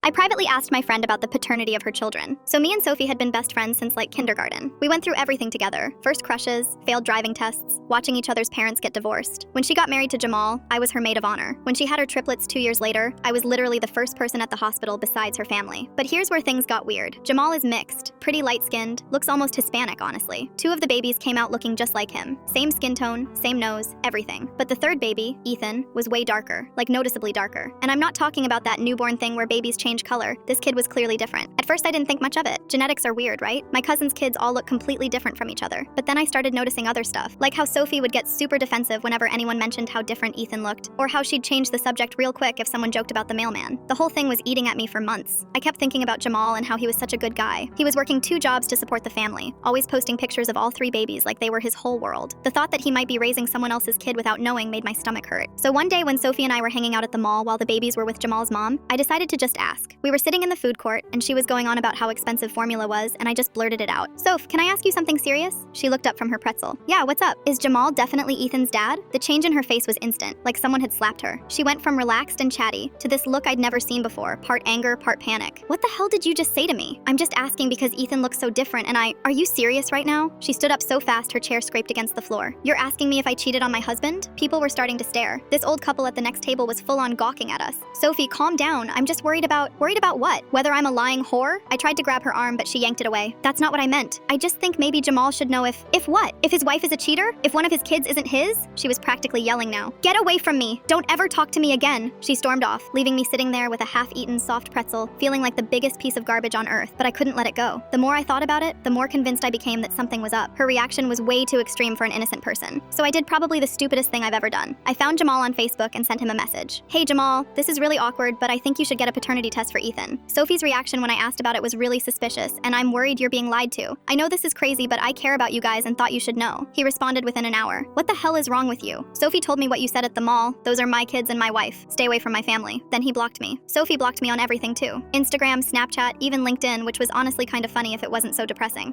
I privately asked my friend about the paternity of her children. So me and Sophie had been best friends since like kindergarten. We went through everything together. First crushes, failed driving tests, watching each other's parents get divorced. When she got married to Jamal, I was her maid of honor. When she had her triplets 2 years later, I was literally the first person at the hospital besides her family. But here's where things got weird. Jamal is mixed, pretty light-skinned, looks almost Hispanic, honestly. 2 of the babies came out looking just like him. Same skin tone, same nose, everything. But the third baby, Ethan, was way darker, like noticeably darker. And I'm not talking about that newborn thing where babies change color. This kid was clearly different. At first I didn't think much of it. Genetics are weird, right? My cousin's kids all look completely different from each other. But then I started noticing other stuff, like how Sophie would get super defensive whenever anyone mentioned how different Ethan looked, or how she'd change the subject real quick if someone joked about the mailman. The whole thing was eating at me for months. I kept thinking about Jamal and how he was such a good guy. He was working 2 jobs to support the family, always posting pictures of all 3 babies like they were his whole world. The thought that he might be raising someone else's kid without knowing made my stomach hurt. So one day when Sophie and I were hanging out at the mall while the babies were with Jamal's mom, I decided to just ask. We were sitting in the food court and she was going on about how expensive formula was, and I just blurted it out. "Soph, can I ask you something serious?" She looked up from her pretzel. "Yeah, what's up? Is Jamal definitely Ethan's dad?" The change in her face was instant, like someone had slapped her. She went from relaxed and chatty to this look I'd never seen before, part anger, part panic. "What the hell did you just say to me? I'm just asking because Ethan looks so different and are you serious right now?" She stood up so fast her chair scraped against the floor. "You're asking me if I cheated on my husband?" People were starting to stare. This old couple at the next table was full on gawking at us. "Sophie, calm down. I'm just worried about what? Whether I'm a lying whore?" I tried to grab her arm, but she yanked it away. "That's not what I meant. I just think maybe Jamal should know if what? If his wife is a cheater? If one of his kids isn't his?" She was practically yelling now. "Get away from me. Don't ever talk to me again." She stormed off, leaving me sitting there with a half-eaten soft pretzel, feeling like the biggest piece of garbage on earth, but I couldn't let it go. The more I thought about it, the more convinced I became that something was up. Her reaction was way too extreme for an innocent person. So I did probably the stupidest thing I've ever done. I found Jamal on Facebook and sent him a message. "Hey Jamal, this is really awkward, but I think you should get a paternity test for Ethan." Sophie's reaction when I asked about it was really suspicious, and "I'm worried you're being lied to. I know this is crazy, but I care about you guys and thought you should know." He responded within an hour. "What the hell is wrong with you? Sophie told me what you said at the mall. Those are my kids and my wife. Stay away from my family." Then he blocked me. Sophie blocked me on everything too. Instagram, Snapchat, even LinkedIn, which was honestly kind of funny if it wasn't so depressing.